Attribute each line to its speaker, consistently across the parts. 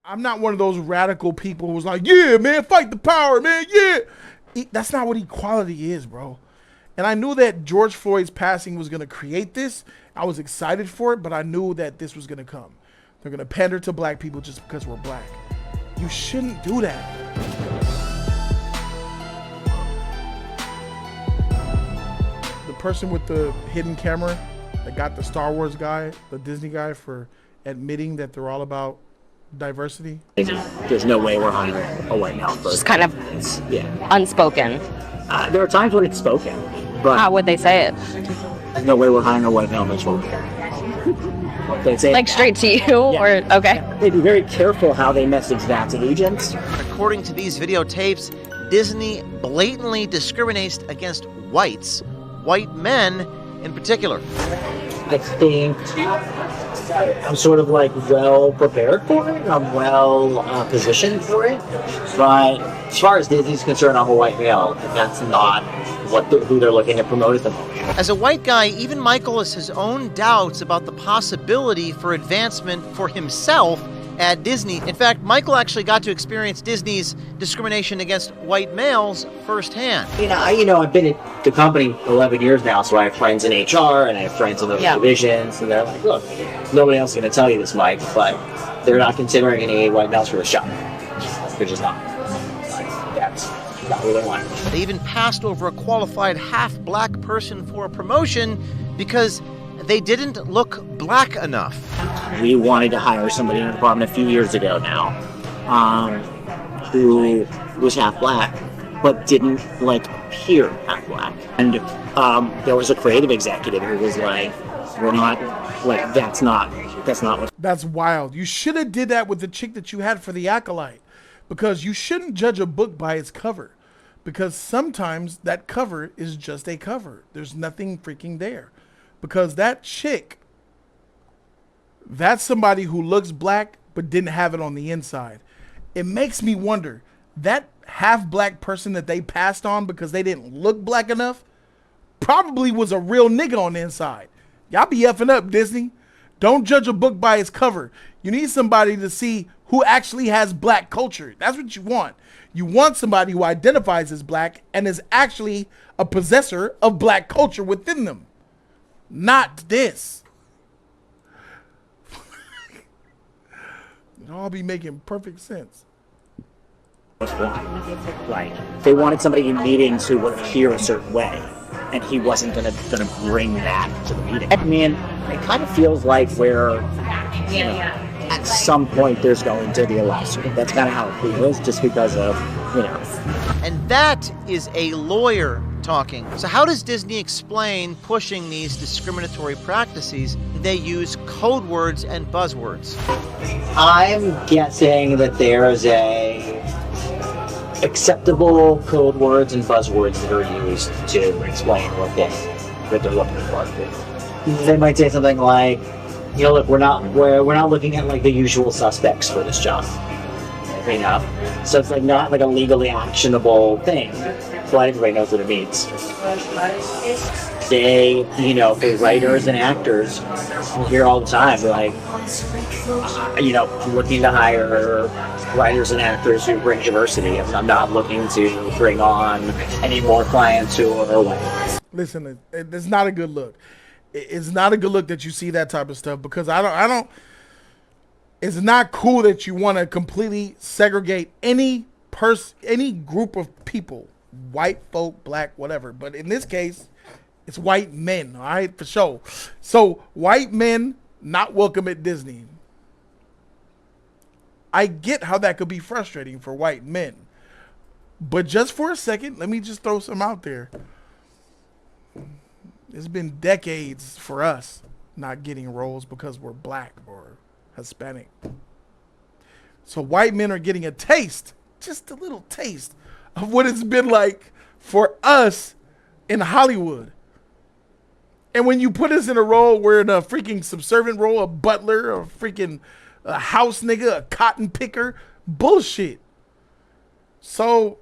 Speaker 1: I'm not one of those radical people who's like, yeah, man, fight the power, man, yeah. That's not what equality is, bro. And I knew that George Floyd's passing was going to create this. I was excited for it, but I knew that this was going to come. They're going to pander to black people just because we're black. You shouldn't do that. The person with the hidden camera that got the Star Wars guy, the Disney guy, for admitting that they're all about diversity.
Speaker 2: There's no way we're hiring a white male.
Speaker 3: Just kind of unspoken.
Speaker 2: There are times when it's spoken, but
Speaker 3: how would they say it?
Speaker 2: There's no way we're hiring a white male that's spoken. They'd say
Speaker 3: like straight to you, or okay.
Speaker 2: They'd be very careful how they message that to agents.
Speaker 4: According to these videotapes, Disney blatantly discriminates against whites, white men in particular.
Speaker 2: I think I'm sort of like well prepared for it. I'm well positioned for it. But as far as Disney's concerned, I'm a white male, and that's not who they're looking to promote at the moment.
Speaker 4: As a white guy, even Michael has his own doubts about the possibility for advancement for himself at Disney. In fact, Michael actually got to experience Disney's discrimination against white males firsthand.
Speaker 2: I've been at the company 11 years now, so I have friends in HR and I have friends in those divisions, and they're like, look, nobody else is going to tell you this, Mike, but they're not considering any white males for the shop. They're just not. That's not what they want.
Speaker 4: They even passed over a qualified half-black person for a promotion because they didn't look black enough.
Speaker 2: We wanted to hire somebody in the department a few years ago now who was half black, but didn't appear half black. And there was a creative executive who was like, we're not, that's not what.
Speaker 1: That's wild. You should have did that with the chick that you had for The Acolyte, because you shouldn't judge a book by its cover, because sometimes that cover is just a cover. There's nothing freaking there. Because that chick, that's somebody who looks black but didn't have it on the inside. It makes me wonder, that half-black person that they passed on because they didn't look black enough probably was a real nigga on the inside. Y'all be effing up, Disney. Don't judge a book by its cover. You need somebody to see who actually has black culture. That's what you want. You want somebody who identifies as black and is actually a possessor of black culture within them. Not this. It all be making perfect sense.
Speaker 2: They wanted somebody in meetings who would appear a certain way, and he wasn't gonna bring that to the meeting. I mean, it kind of feels like we're, at some point there's going to be a lawsuit. That's kind of how it feels, just because of,
Speaker 4: And that is a lawyer talking. So how does Disney explain pushing these discriminatory practices? They use code words and buzzwords.
Speaker 2: I'm guessing that there's acceptable code words and buzzwords that are used to explain what they're looking for. They might say something like, look, we're not looking at the usual suspects for this job. So it's not a legally actionable thing. But everybody knows what it means. They, for writers and actors, you hear all the time, I'm looking to hire writers and actors who bring diversity. I'm not looking to bring on any more clients who are white.
Speaker 1: Listen, it's not a good look. It's not a good look that you see that type of stuff, because I don't. It's not cool that you want to completely segregate any group of people, white folk, black, whatever. But in this case, it's white men, all right, for sure. So white men not welcome at Disney. I get how that could be frustrating for white men. But just for a second, let me just throw some out there. It's been decades for us not getting roles because we're black or Hispanic. So white men are getting a taste, just a little taste, of what it's been like for us in Hollywood. And when you put us in a role, we're in a freaking subservient role, a butler, a freaking house nigga, a cotton picker, bullshit. So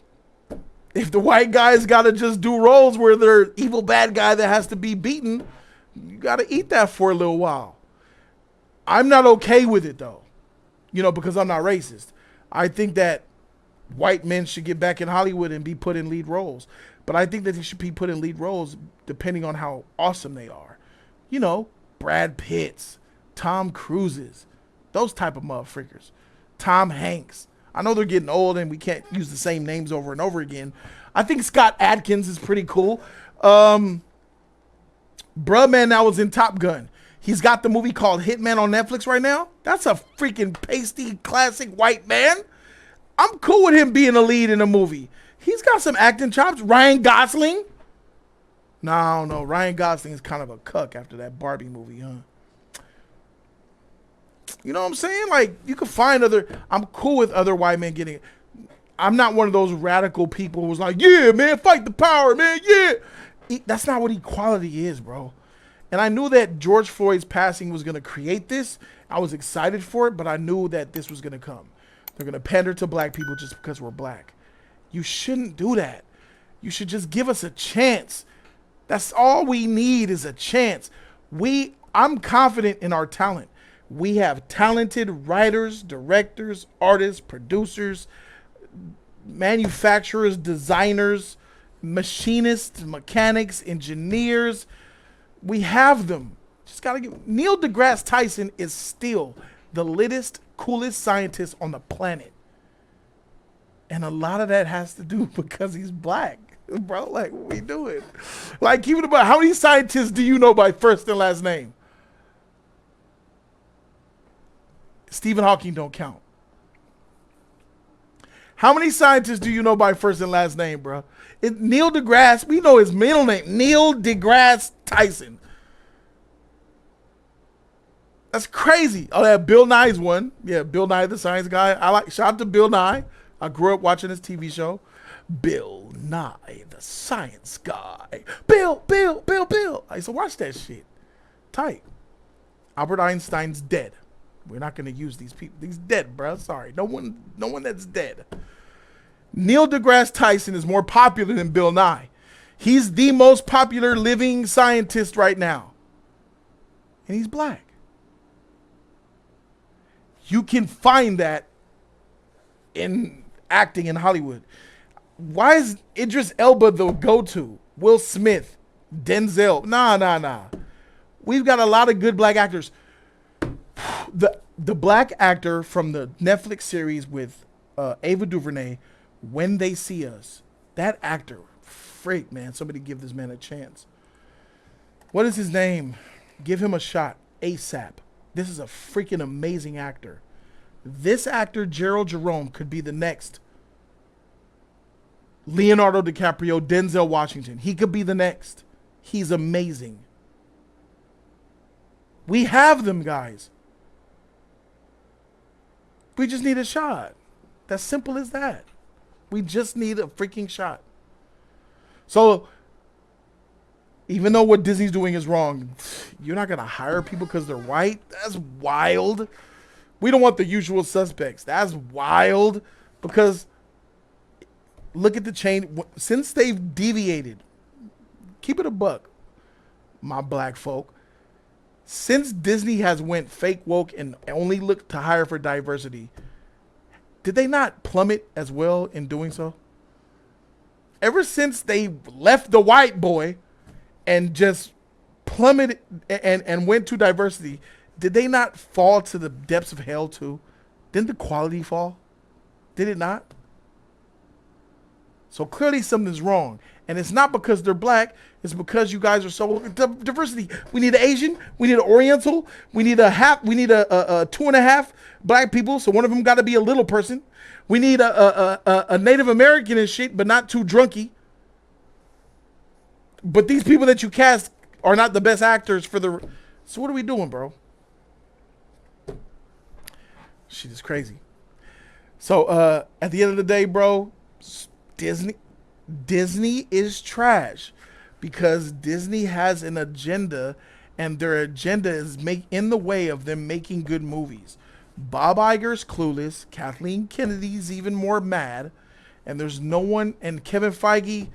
Speaker 1: if the white guys got to just do roles where they're evil bad guy that has to be beaten, you got to eat that for a little while. I'm not okay with it, though. because I'm not racist. I think that white men should get back in Hollywood and be put in lead roles. But I think that they should be put in lead roles depending on how awesome they are. Brad Pitts, Tom Cruises, those type of motherfuckers. Tom Hanks. I know they're getting old and we can't use the same names over and over again. I think Scott Adkins is pretty cool. Bruh man that was in Top Gun. He's got the movie called Hitman on Netflix right now. That's a freaking pasty classic white man. I'm cool with him being a lead in a movie. He's got some acting chops. Ryan Gosling. No, I don't know. Ryan Gosling is kind of a cuck after that Barbie movie, huh? You know what I'm saying? Like, you can find I'm cool with other white men getting it. I'm not one of those radical people who's like, yeah, man, fight the power, man, yeah. That's not what equality is, bro. And I knew that George Floyd's passing was going to create this. I was excited for it, but I knew that this was going to come. They're going to pander to black people just because we're black. You shouldn't do that. You should just give us a chance. That's all we need is a chance. I'm confident in our talent. We have talented writers, directors, artists, producers, manufacturers, designers, machinists, mechanics, engineers. We have them. Just gotta give. Neil deGrasse Tyson is still the littest, coolest scientist on the planet. And a lot of that has to do because he's black. Bro, like, what we doing? Like, keep it about, how many scientists do you know by first and last name? Stephen Hawking don't count. How many scientists do you know by first and last name, bro? Neil deGrasse, we know his middle name, Neil deGrasse Tyson. That's crazy. Oh, yeah, Bill Nye's one. Yeah, Bill Nye, the science guy. Shout out to Bill Nye. I grew up watching his TV show. Bill Nye, the science guy. Bill. I used to watch that shit. Tight. Albert Einstein's dead. We're not going to use these people. He's dead, bro. Sorry. No one that's dead. Neil deGrasse Tyson is more popular than Bill Nye. He's the most popular living scientist right now. And he's black. You can find that in acting in Hollywood. Why is Idris Elba the go-to? Will Smith, Denzel. Nah. We've got a lot of good black actors. The black actor from the Netflix series with Ava DuVernay, When They See Us, that actor, freak, man. Somebody give this man a chance. What is his name? Give him a shot ASAP. This is a freaking amazing actor. This actor, Gerald Jerome, could be the next Leonardo DiCaprio, Denzel Washington. He could be the next. He's amazing. We have them, guys. We just need a shot. That's simple as that. We just need a freaking shot. So, even though what Disney's doing is wrong, you're not going to hire people because they're white? That's wild. We don't want the usual suspects. That's wild. Because look at the change. Since they've deviated, keep it a buck, my black folk. Since Disney has went fake woke and only looked to hire for diversity, did they not plummet as well in doing so? Ever since they left the white boy and just plummeted and went to diversity, did they not fall to the depths of hell too? Didn't the quality fall? Did it not? So clearly something's wrong. And it's not because they're black. It's because you guys are so diversity. We need an Asian. We need an Oriental. We need a 2.5 black people. So one of them got to be a little person. We need a Native American and shit, but not too drunky. But these people that you cast are not the best actors for the. So what are we doing, bro? Shit is crazy. So at the end of the day, bro, Disney is trash because Disney has an agenda, and their agenda is in the way of them making good movies. Bob Iger's clueless. Kathleen Kennedy's even more mad, and there's no one. And Kevin Feige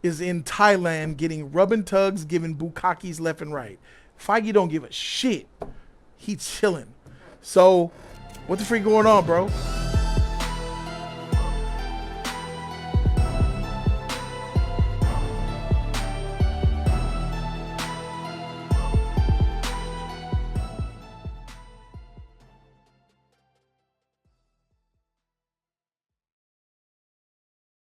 Speaker 1: is in Thailand getting rub and tugs, giving bukakis left and right. Feige don't give a shit. He's chilling. So What the freak going on, bro?